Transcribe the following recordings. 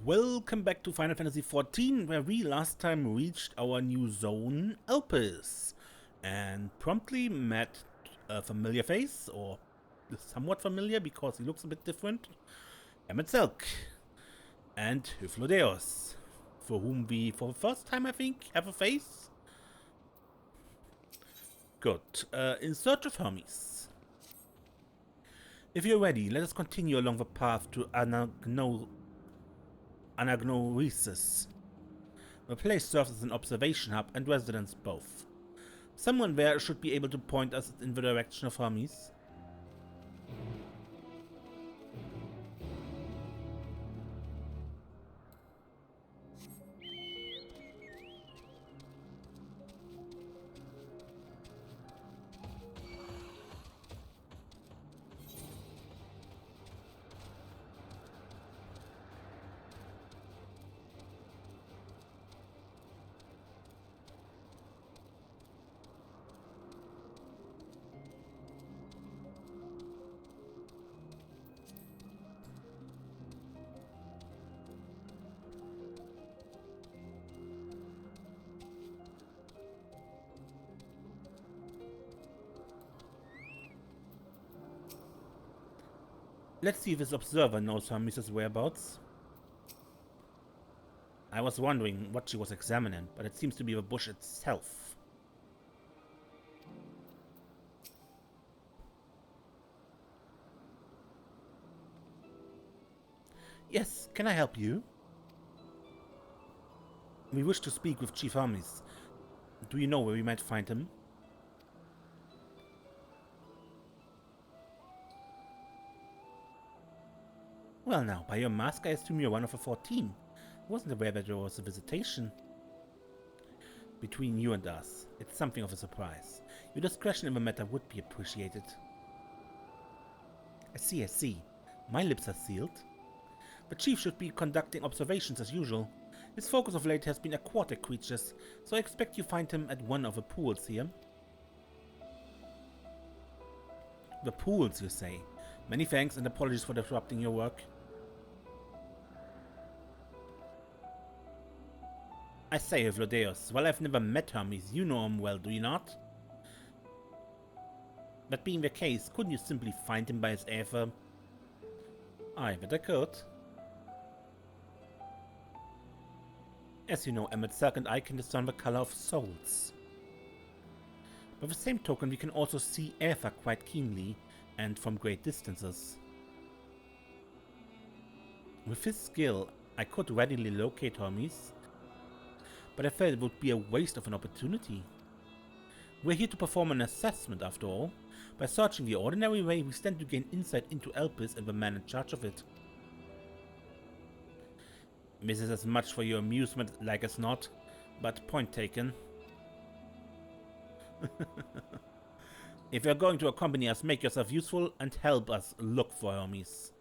Welcome back to Final Fantasy XIV, where we last time reached our new zone, Elpis, and promptly met a familiar face, or somewhat familiar because he looks a bit different, Emet-Selch and Hythlodaeus, for whom we, for the first time I think, have a face. Good. In search of Hermes. If you're ready, let us continue along the path to Anagnoresis. The place serves as an observation hub and residence both. Someone there should be able to point us in the direction of Hermes. Let's see if this observer knows Hermes' whereabouts. I was wondering what she was examining, but it seems to be the bush itself. Yes, can I help you? We wish to speak with Chief Hermes. Do you know where we might find him? Well now, by your mask I assume you're one of the 14. I wasn't aware that there was a visitation. Between you and us, it's something of a surprise. Your discretion in the matter would be appreciated. I see. My lips are sealed. The chief should be conducting observations as usual. His focus of late has been aquatic creatures, so I expect you find him at one of the pools here. The pools, you say? Many thanks and apologies for disrupting your work. I say, Hythlodaeus, while I've never met Hermes, you know him well, do you not? That being the case, couldn't you simply find him by his aether? I bet I could. As you know, Emet-Selch and I can discern the color of souls. By the same token, we can also see aether quite keenly, and from great distances. With his skill, I could readily locate Hermes, but I felt it would be a waste of an opportunity. We're here to perform an assessment, after all. By searching the ordinary way, we stand to gain insight into Elpis and the man in charge of it. This is as much for your amusement like as not, but point taken. If you're going to accompany us, make yourself useful and help us look for Hermes.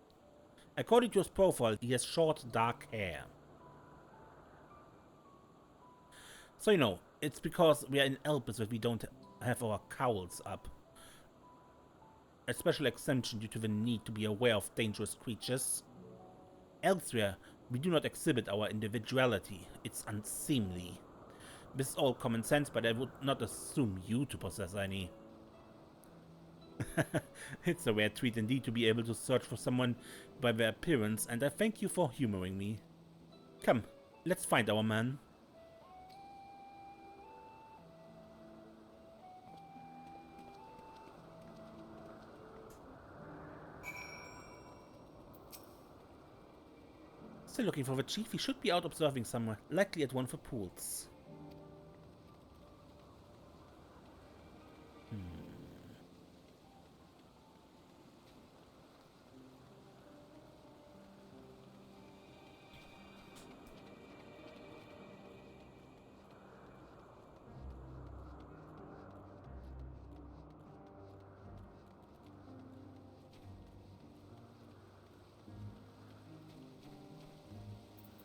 According to his profile, he has short, dark hair. So you know, it's because we are in Elpis that we don't have our cowls up. A special exemption due to the need to be aware of dangerous creatures. Elsewhere, we do not exhibit our individuality. It's unseemly. This is all common sense, but I would not assume you to possess any. It's a rare treat indeed to be able to search for someone by their appearance, and I thank you for humoring me. Come, let's find our man. Still looking for the chief? He should be out observing somewhere, likely at one of the pools.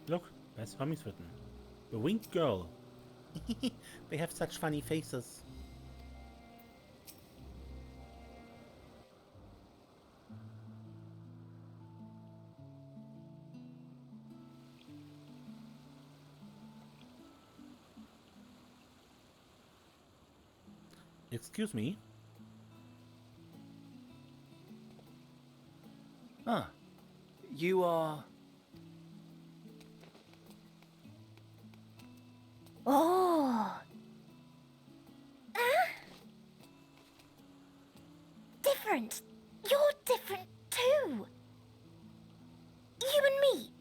Look, there's Hermes written. The winged girl. They have such funny faces. Excuse me? Ah, you are... Oh. Different. You're different too. You and me.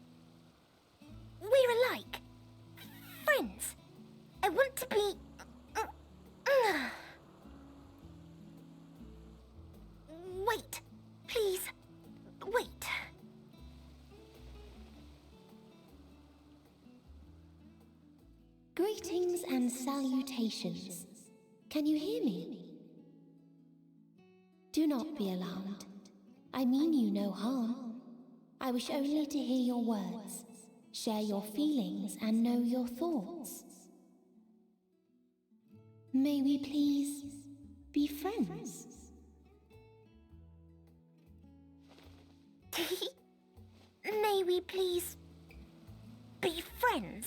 We're alike. Friends. I want to be... Wait. Please. Wait. Greetings and salutations. Can you hear me? Do not be alarmed. I mean you no harm. I wish only to hear your words, share your feelings, and know your thoughts. May we please be friends? May we please be friends?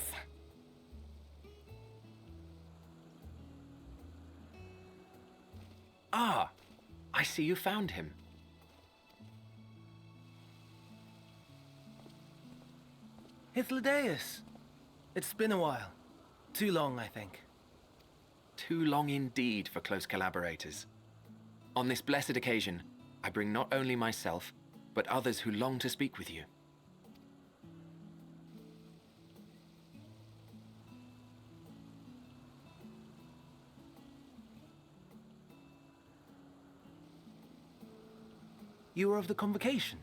Ah, I see you found him. Hythlodaeus. It's been a while. Too long, I think. Too long indeed for close collaborators. On this blessed occasion, I bring not only myself, but others who long to speak with you. You are of the convocation?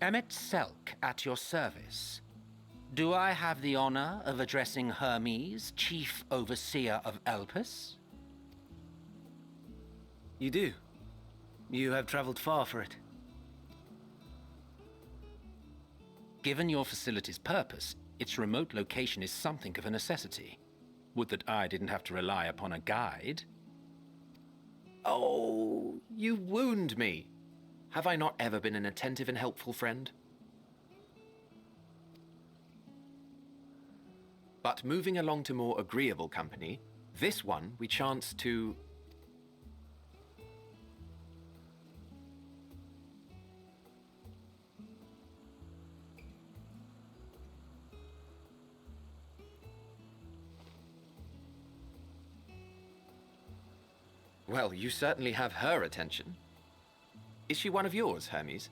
Emet-Selch at your service. Do I have the honor of addressing Hermes, Chief Overseer of Elpis? You do. You have traveled far for it. Given your facility's purpose, its remote location is something of a necessity. Would that I didn't have to rely upon a guide. Oh, you wound me. Have I not ever been an attentive and helpful friend? But moving along to more agreeable company, this one we chance to... Well, you certainly have her attention. Is she one of yours, Hermes?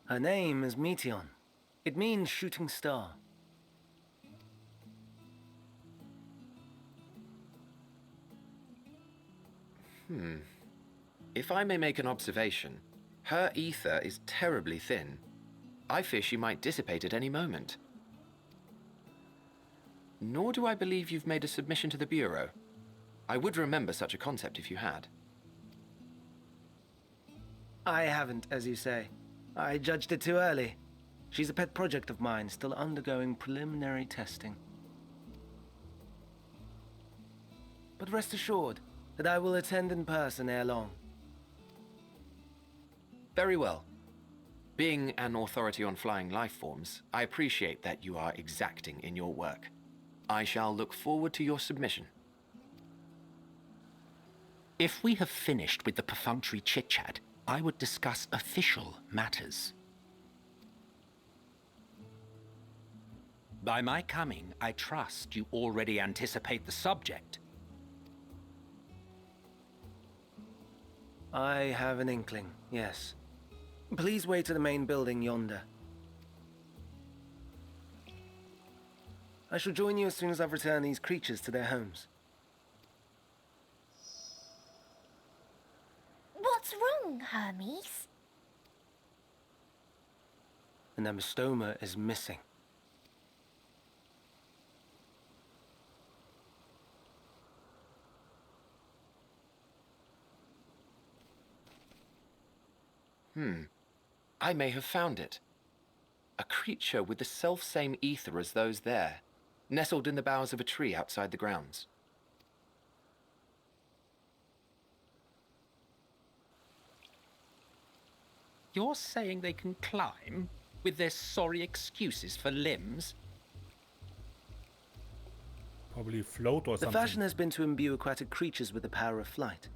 Her name is Meteon. It means shooting star. If I may make an observation, her ether is terribly thin. I fear she might dissipate at any moment. Nor do I believe you've made a submission to the Bureau. I would remember such a concept if you had. I haven't, as you say. I judged it too early. She's a pet project of mine, still undergoing preliminary testing. But rest assured that I will attend in person ere long. Very well. Being an authority on flying life forms, I appreciate that you are exacting in your work. I shall look forward to your submission. If we have finished with the perfunctory chit-chat, I would discuss official matters. By my coming, I trust you already anticipate the subject. I have an inkling, yes. Please wait to the main building yonder. I shall join you as soon as I've returned these creatures to their homes. What's wrong, Hermes? The nemastoma is missing. I may have found it. A creature with the self-same ether as those there, nestled in the boughs of a tree outside the grounds. You're saying they can climb, with their sorry excuses for limbs? Probably float or The something. fashion has been to imbue aquatic creatures with the power of flight,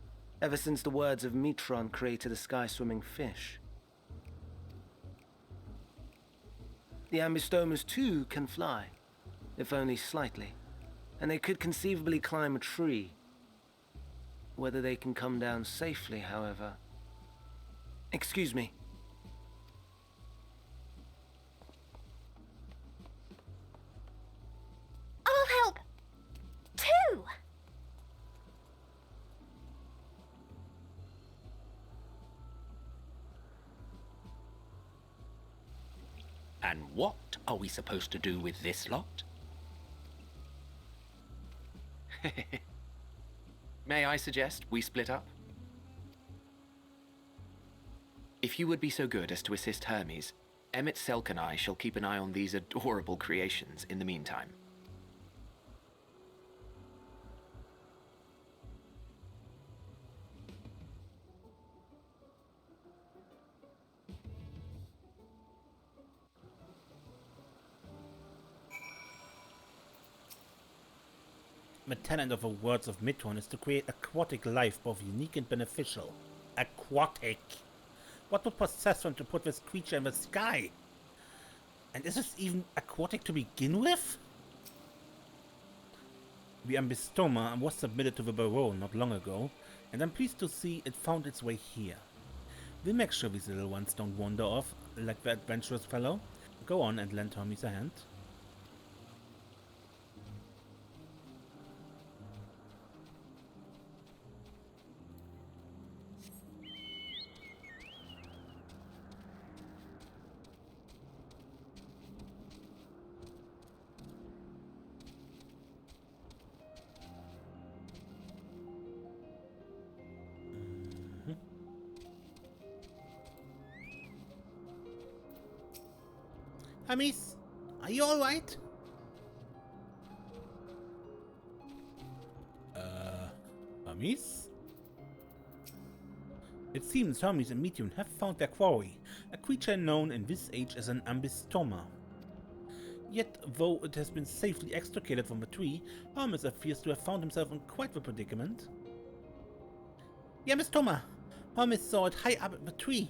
ever since the words of Metron created a sky-swimming fish. The Ambistomas too can fly, if only slightly, and they could conceivably climb a tree. Whether they can come down safely, however... Excuse me. I'll help. Too. And what are we supposed to do with this lot? May I suggest we split up? If you would be so good as to assist Hermes, Emet-Selch and I shall keep an eye on these adorable creations in the meantime. The tenet of the words of Metron is to create aquatic life, both unique and beneficial. Aquatic. What would possess them to put this creature in the sky? And is this even aquatic to begin with? The Ambistoma was submitted to the Baron not long ago, and I'm pleased to see it found its way here. We'll make sure these little ones don't wander off like the adventurous fellow. Go on and lend Hermes a hand. Hermes, are you alright? Hermes? It seems Hermes and Metron have found their quarry, a creature known in this age as an Ambistoma. Yet, though it has been safely extricated from the tree, Hermes appears to have found himself in quite the predicament. The Ambistoma! Hermes saw it high up in the tree.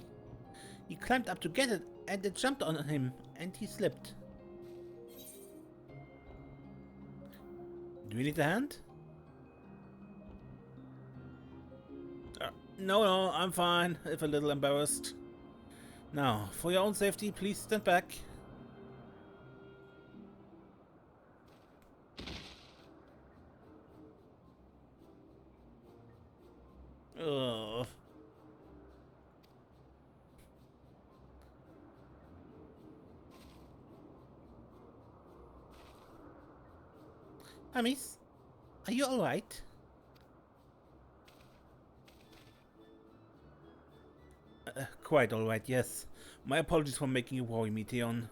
He climbed up to get it, and it jumped on him, and he slipped. Do you need a hand? No, I'm fine, if a little embarrassed. Now, for your own safety, please stand back. Ugh. Hermes, are you alright? Quite alright, yes. My apologies for making you worry, Metron.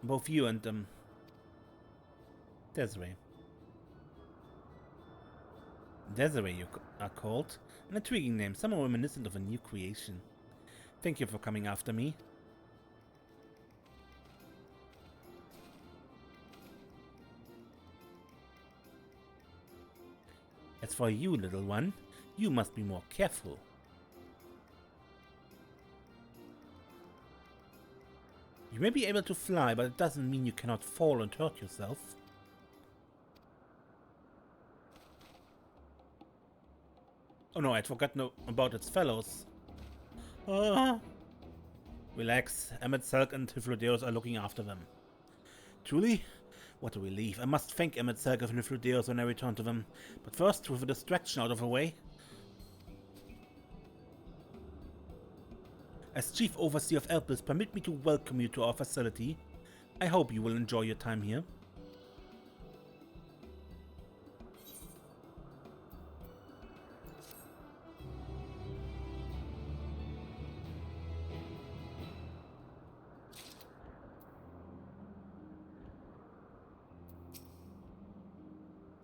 Both you and, Desiree. Desiree, you are called. An intriguing name, somewhat reminiscent of a new creation. Thank you for coming after me. As for you, little one, you must be more careful. You may be able to fly, but it doesn't mean you cannot fall and hurt yourself. Oh no, I'd forgotten about its fellows. Relax, Emet-Selch and Hythlodaeus are looking after them. Truly? What a relief. I must thank Emet-Selch and Hythlodaeus when I return to them. But first, with a distraction out of the way. As Chief Overseer of Elpis, permit me to welcome you to our facility. I hope you will enjoy your time here.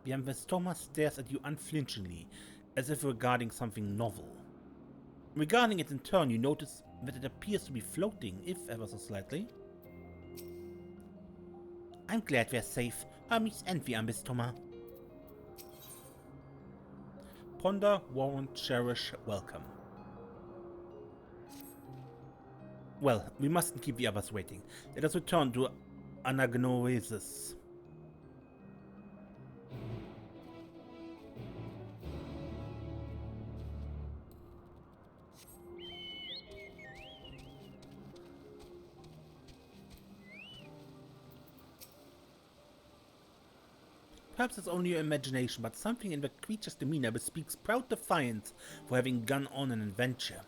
The Ambistoma stares at you unflinchingly, as if regarding something novel. Regarding it in turn, you notice that it appears to be floating, if ever so slightly. I'm glad we're safe. Hermes and the Ambistoma. Ponder, warrant, cherish, welcome. Well, we mustn't keep the others waiting. Let us return to Anagnoesis. Perhaps it's only your imagination, but something in the creature's demeanor bespeaks proud defiance for having gone on an adventure.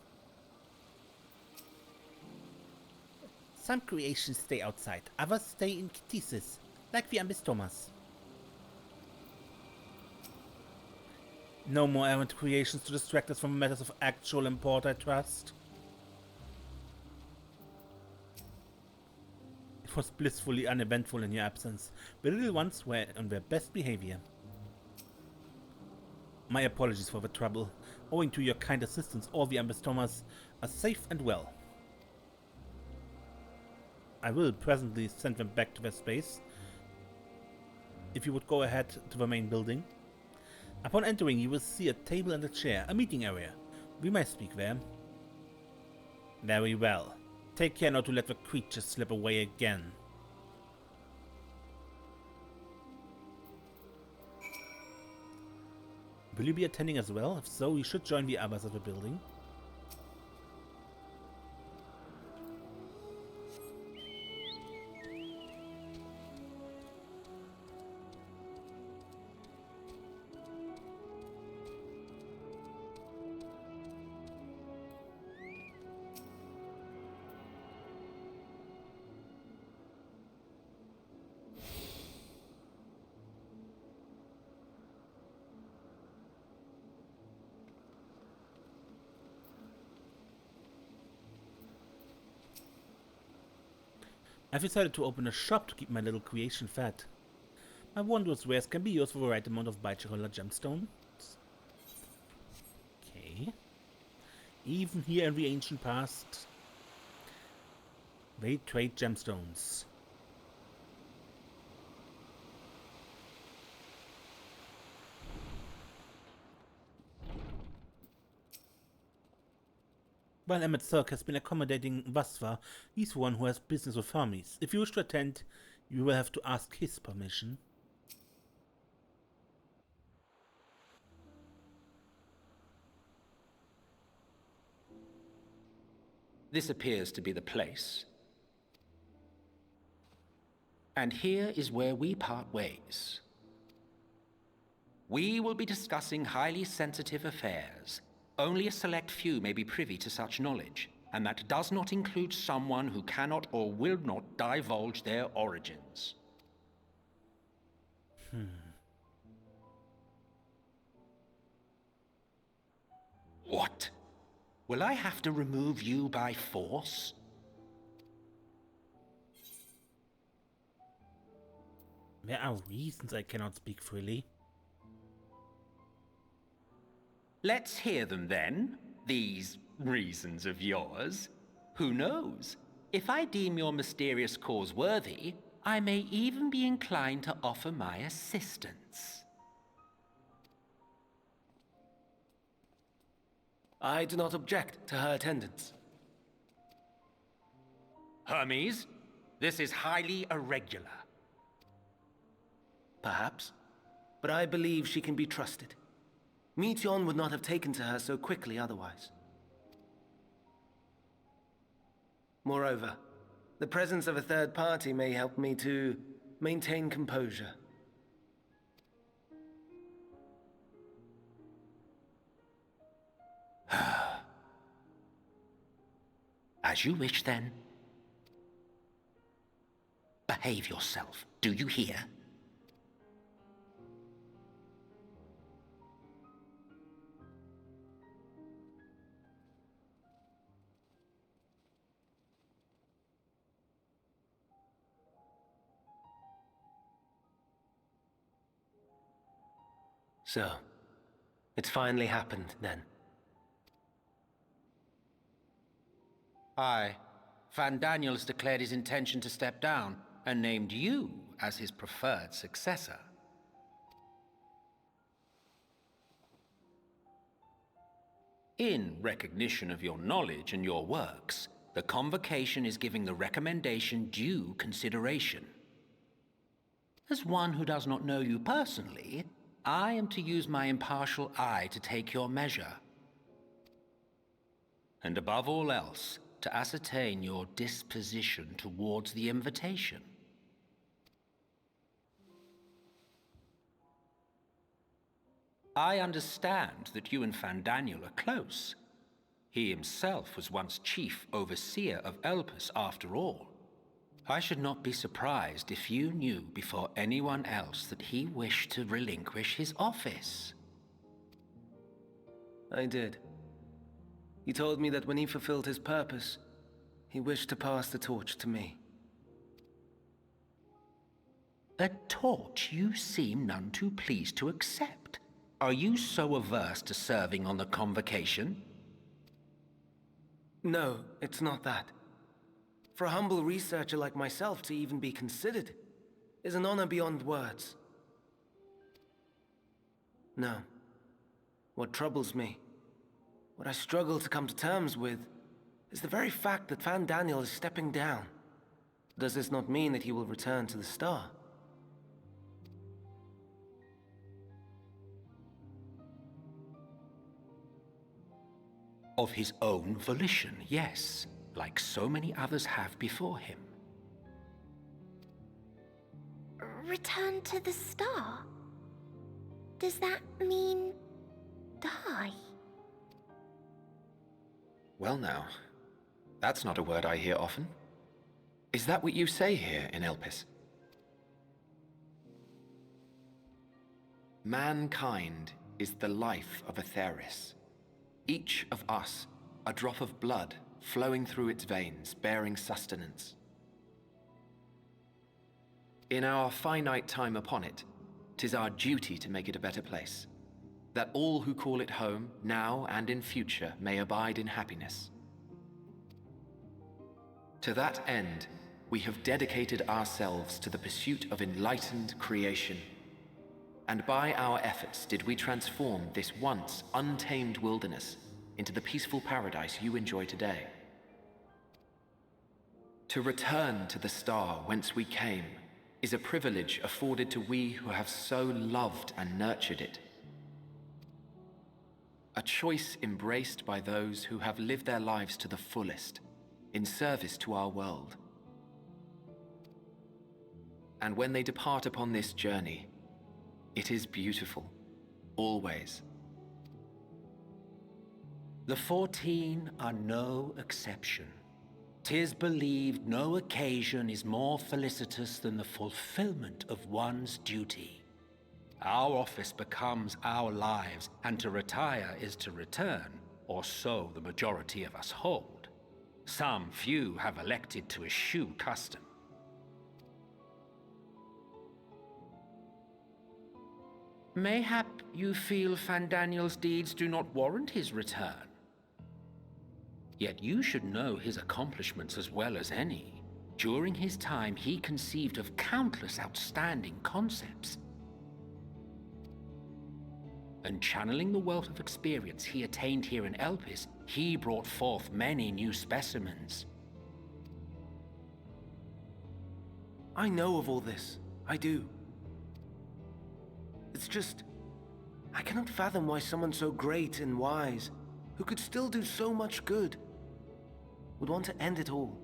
Some creations stay outside, others stay in Ktisis, like the Ambistomas. No more errant creations to distract us from matters of actual import, I trust. It was blissfully uneventful in your absence. The little ones were on their best behavior. My apologies for the trouble. Owing to your kind assistance, all the Ambistomas are safe and well. I will presently send them back to their space. If you would go ahead to the main building. Upon entering, you will see a table and a chair, a meeting area. We may speak there. Very well. Take care not to let the creatures slip away again. Will you be attending as well? If so, you should join the others of the building. I've decided to open a shop to keep my little creation fed. My wondrous wares can be used for the right amount of bichirola gemstones. Okay. Even here in the ancient past, they trade gemstones. While Emet-Selch has been accommodating thus far, he's the one who has business with Hermes. If you wish to attend, you will have to ask his permission. This appears to be the place. And here is where we part ways. We will be discussing highly sensitive affairs. Only a select few may be privy to such knowledge, and that does not include someone who cannot or will not divulge their origins. What? Will I have to remove you by force? There are reasons I cannot speak freely. Let's hear them then, these reasons of yours. Who knows? If I deem your mysterious cause worthy, I may even be inclined to offer my assistance. I do not object to her attendance. Hermes, this is highly irregular. Perhaps, but I believe she can be trusted. Meteion would not have taken to her so quickly otherwise. Moreover, the presence of a third party may help me to maintain composure. As you wish, then. Behave yourself, do you hear? So, it's finally happened, then. Aye. Fandaniel has declared his intention to step down. and named you as his preferred successor. In recognition of your knowledge and your works, the Convocation is giving the recommendation due consideration. As one who does not know you personally, I am to use my impartial eye to take your measure. And above all else, to ascertain your disposition towards the invitation. I understand that you and Fandaniel are close. He himself was once chief overseer of Elpis after all. I should not be surprised if you knew before anyone else that he wished to relinquish his office. I did. He told me that when he fulfilled his purpose, he wished to pass the torch to me. A torch you seem none too pleased to accept. Are you so averse to serving on the Convocation? No, it's not that. For a humble researcher like myself to even be considered is an honor beyond words. No. What troubles me, what I struggle to come to terms with, is the very fact that Fandaniel is stepping down. Does this not mean that he will return to the Star? Of his own volition, yes, like so many others have before him. Return to the Star? Does that mean die? Well now, that's not a word I hear often. Is that what you say here in Elpis? Mankind is the life of Atheris. Each of us, a drop of blood flowing through its veins, bearing sustenance. In our finite time upon it, 'tis our duty to make it a better place, that all who call it home, now and in future, may abide in happiness. To that end, we have dedicated ourselves to the pursuit of enlightened creation. And by our efforts did we transform this once untamed wilderness into the peaceful paradise you enjoy today. To return to the star whence we came is a privilege afforded to we who have so loved and nurtured it. A choice embraced by those who have lived their lives to the fullest, in service to our world. And when they depart upon this journey, it is beautiful, always. The 14 are no exception. 'Tis believed no occasion is more felicitous than the fulfillment of one's duty. Our office becomes our lives, and to retire is to return, or so the majority of us hold. Some few have elected to eschew custom. Mayhap you feel Fandaniel's deeds do not warrant his return. Yet you should know his accomplishments as well as any. During his time, he conceived of countless outstanding concepts. And channeling the wealth of experience he attained here in Elpis, he brought forth many new specimens. I know of all this. I do. It's just, I cannot fathom why someone so great and wise, who could still do so much good, would want to end it all.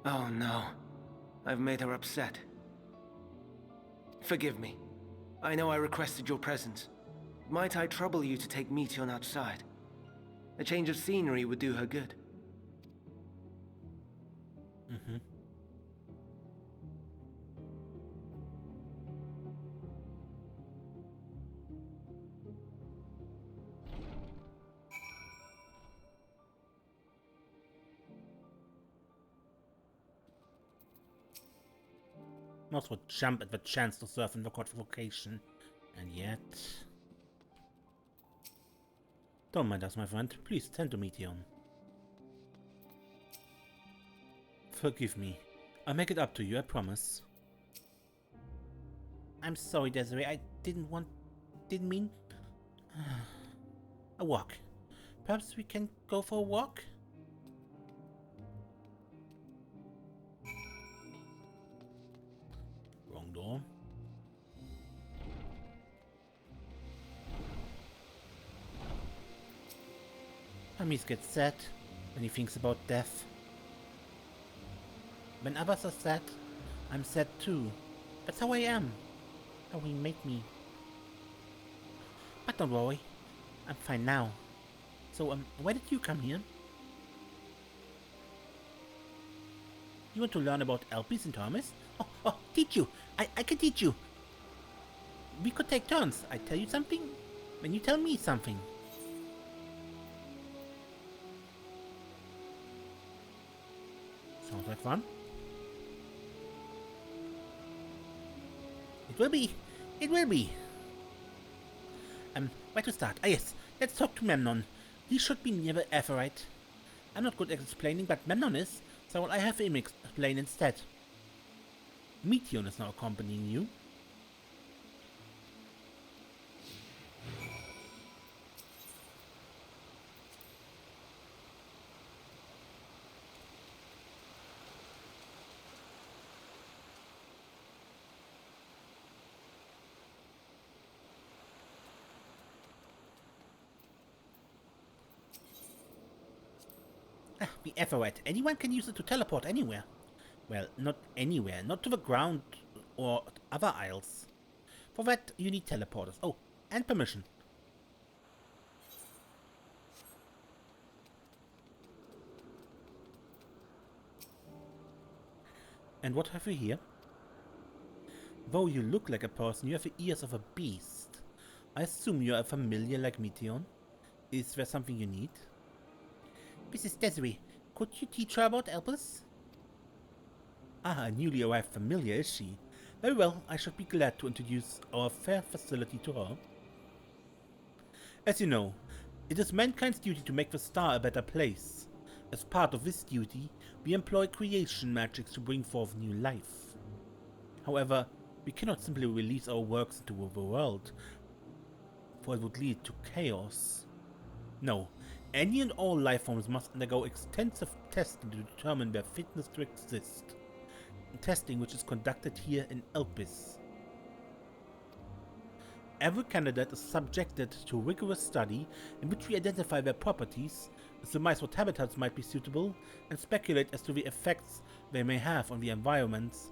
Oh no, I've made her upset. Forgive me. I know I requested your presence. Might I trouble you to take Meteon outside? A change of scenery would do her good. Mm-hmm. Most would jump at the chance to serve in the court vocation, and yet... Don't mind us, my friend. Please tend to Meteon. Forgive me. I'll make it up to you, I promise. I'm sorry, Desiree. I didn't mean... A walk. Perhaps we can go for a walk? Wrong door. Hermes gets sad when he thinks about death. When others are sad, I'm sad too. That's how I am. How he made me. But don't worry, I'm fine now. So, why did you come here? You want to learn about Elpis and Hermes? Oh, teach you! I can teach you! We could take turns. I tell you something, then you tell me something. Sounds like fun. It will be. It will be. Where to start? Ah, yes. Let's talk to Memnon. He should be near the Aetheryte. I'm not good at explaining, but Memnon is, so I have him explain instead. Meteon is now accompanying you. The Aetheryte. Anyone can use it to teleport anywhere. Well, not anywhere. Not to the ground or other isles. For that, you need teleporters. Oh, and permission. And what have we here? Though you look like a person, you have the ears of a beast. I assume you are familiar like Meteon. Is there something you need? This is Desiree. Could you teach her about Elpis? Ah, a newly arrived familiar, is she? Very well, I should be glad to introduce our fair facility to her. As you know, it is mankind's duty to make the star a better place. As part of this duty, we employ creation magics to bring forth new life. However, we cannot simply release our works into the world, for it would lead to chaos. No, any and all life forms must undergo extensive testing to determine their fitness to exist. Testing which is conducted here in Elpis. Every candidate is subjected to rigorous study in which we identify their properties, surmise what habitats might be suitable, and speculate as to the effects they may have on the environments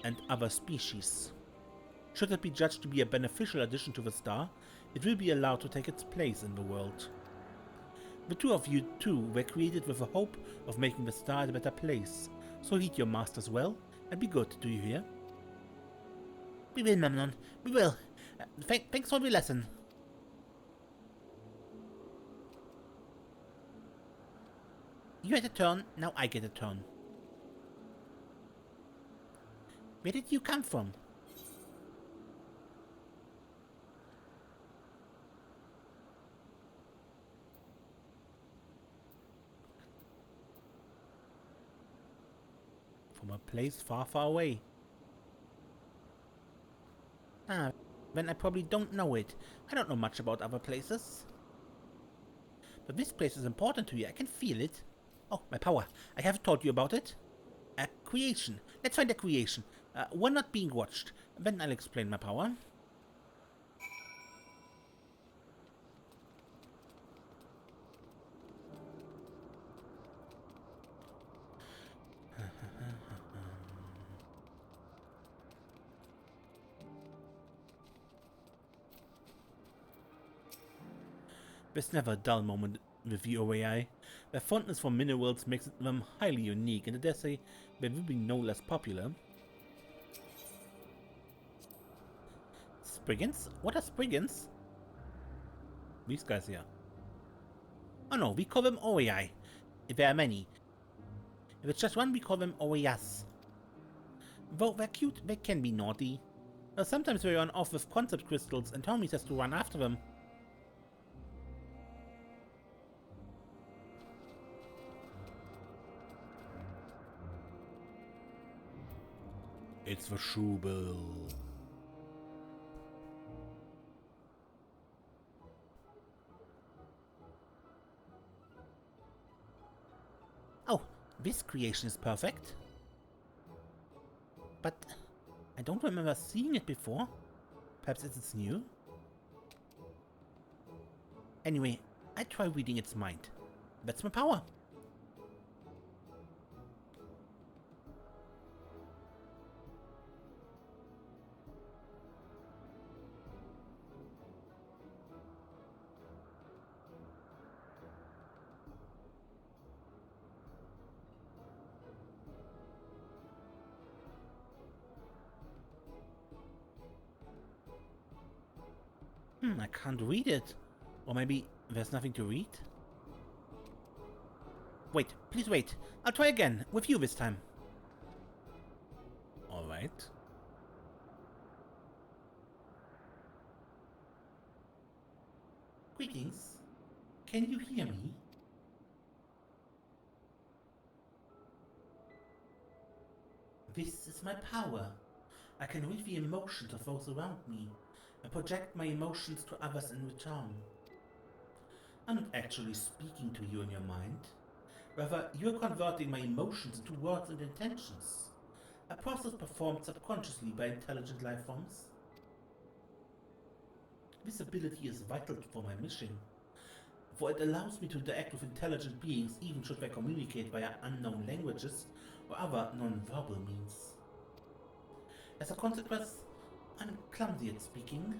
and other species. Should it be judged to be a beneficial addition to the star, it will be allowed to take its place in the world. The two of you, too, were created with the hope of making the star a better place, so heed your masters well, and be good, do you hear? We will, Memnon, we will. Thanks for the lesson. You had a turn, now I get a turn. Where did you come from? From a place far, far away. Ah, then I probably don't know it. I don't know much about other places. But this place is important to you, I can feel it. Oh, my power. I haven't told you about it. A creation. Let's find a creation. One not being watched. Then I'll explain my power. There's never a dull moment with the OAI. Their fondness for minerals makes them highly unique, and I dare say they will be no less popular. Spriggans? What are Spriggans? These guys here. Oh no, we call them OAI. If there are many. If it's just one, we call them OAS. Though they're cute, they can be naughty. Sometimes they run off with concept crystals and Hermes has to run after them. It's the Schubel. Oh, this creation is perfect. But I don't remember seeing it before. Perhaps it's new? Anyway, I try reading its mind. That's my power. I can't read it. Or maybe there's nothing to read? Wait, please wait. I'll try again, with you this time. Alright. Greetings. Can you hear me? This is my power. I can read the emotions of those around me and project my emotions to others in return. I'm not actually speaking to you in your mind. Rather, you're converting my emotions into words and intentions. A process performed subconsciously by intelligent life forms. This ability is vital for my mission, for it allows me to interact with intelligent beings even should they communicate via unknown languages or other non-verbal means. As a consequence, I'm clumsy at speaking.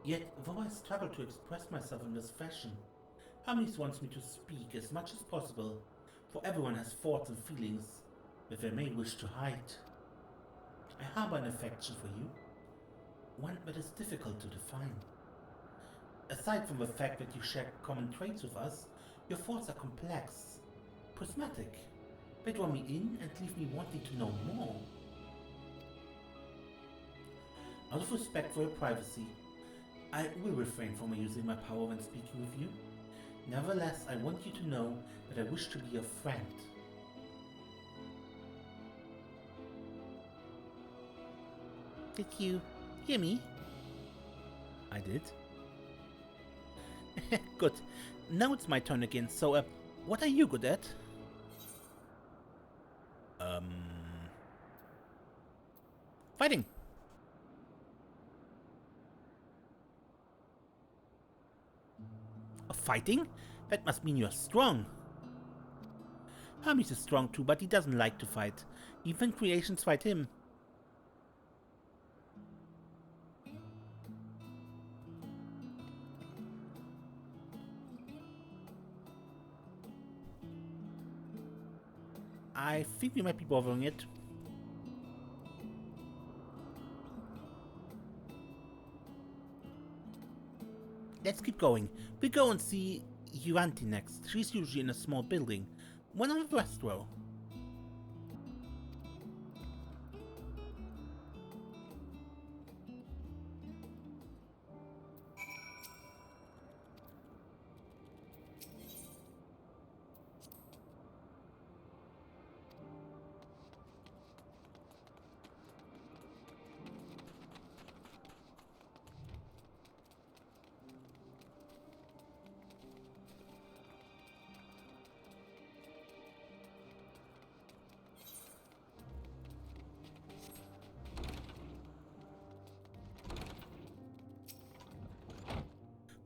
Yet, though I struggle to express myself in this fashion, Hermes wants me to speak as much as possible, for everyone has thoughts and feelings that they may wish to hide. I harbor an affection for you, one that is difficult to define. Aside from the fact that you share common traits with us, your thoughts are complex, prismatic. They draw me in and leave me wanting to know more. Out of respect for your privacy, I will refrain from using my power when speaking with you. Nevertheless, I want you to know that I wish to be your friend. Did you hear me? I did. Good. Now it's my turn again, so, what are you good at? Fighting! Fighting? That must mean you're strong. Hermes is strong too, but he doesn't like to fight. Even creations fight him. I think we might be bothering it. Let's keep going. We go and see Yuanti next. She's usually in a small building, one on the west row.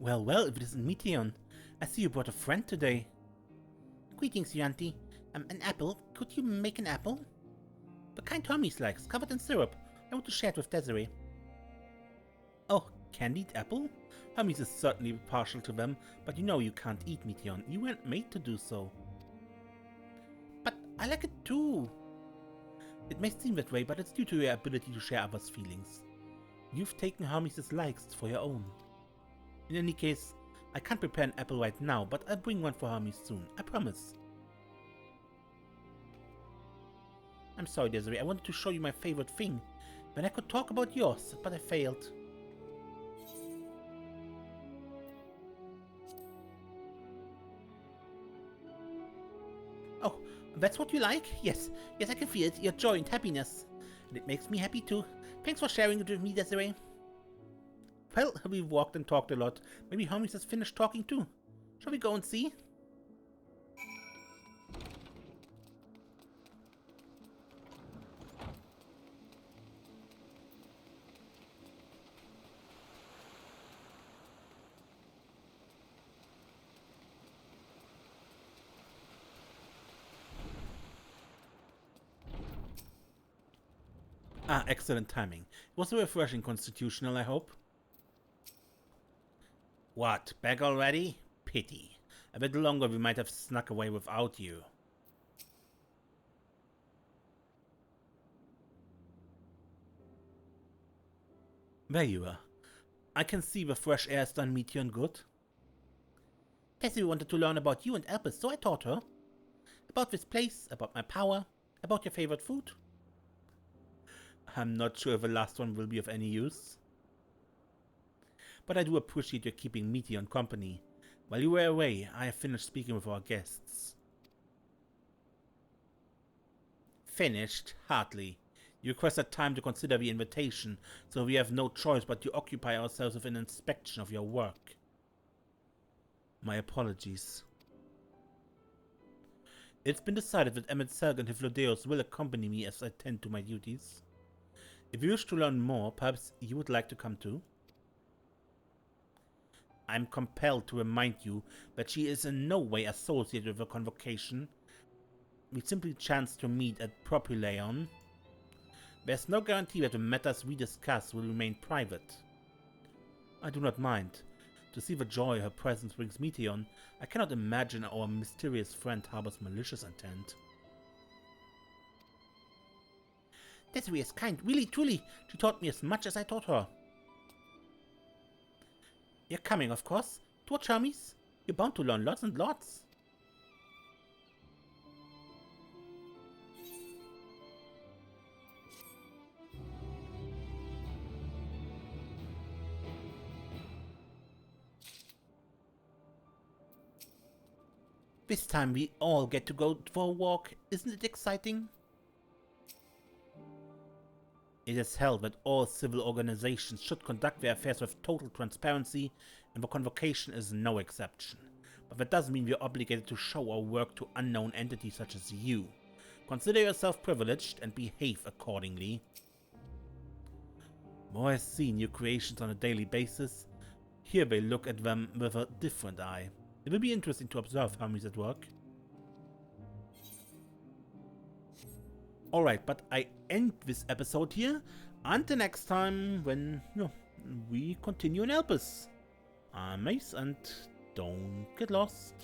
Well, well, if it isn't Meteon. I see you brought a friend today. Greetings, Yuanti. An apple? Could you make an apple? The kind Hermes likes, covered in syrup. I want to share it with Desiree. Oh, candied apple? Hermes is certainly partial to them, but you know you can't eat Meteon. You weren't made to do so. But I like it too. It may seem that way, but it's due to your ability to share others' feelings. You've taken Hermes' likes for your own. In any case, I can't prepare an apple right now, but I'll bring one for Hermes soon, I promise. I'm sorry, Desiree. I wanted to show you my favorite thing. When I could talk about yours, but I failed. Oh, that's what you like? Yes. Yes, I can feel it. Your joy and happiness. And it makes me happy too. Thanks for sharing it with me, Desiree. Well, we walked and talked a lot. Maybe Hermes has finished talking too. Shall we go and see? Ah, excellent timing. It was a refreshing constitutional, I hope. What, back already? Pity. A bit longer we might have snuck away without you. There you are. I can see the fresh air has done Meteor good. Tessie wanted to learn about you and Elpis, so I taught her. About this place, about my power, about your favorite food. I'm not sure if the last one will be of any use. But I do appreciate your keeping Meteor company. While you were away, I have finished speaking with our guests. Finished? Hardly. You requested time to consider the invitation, so we have no choice but to occupy ourselves with an inspection of your work. My apologies. It's been decided that Emet-Selch and Hythlodaeus will accompany me as I tend to my duties. If you wish to learn more, perhaps you would like to come too? I'm compelled to remind you that she is in no way associated with the convocation. We simply chanced to meet at Propylaeon. There's no guarantee that the matters we discuss will remain private. I do not mind. To see the joy her presence brings Meteor, I cannot imagine our mysterious friend harbors malicious intent. Desiree is kind, really, truly. She taught me as much as I taught her. You're coming, of course. To watch Hermes. You're bound to learn lots and lots. This time we all get to go for a walk. Isn't it exciting? It is held that all civil organizations should conduct their affairs with total transparency, and the convocation is no exception. But that doesn't mean we are obligated to show our work to unknown entities such as you. Consider yourself privileged and behave accordingly. More has seen new creations on a daily basis. Here they look at them with a different eye. It will be interesting to observe Hermes at work. Alright, but I end this episode here. Until next time, when we continue in Elpis. I'm Mace, and don't get lost.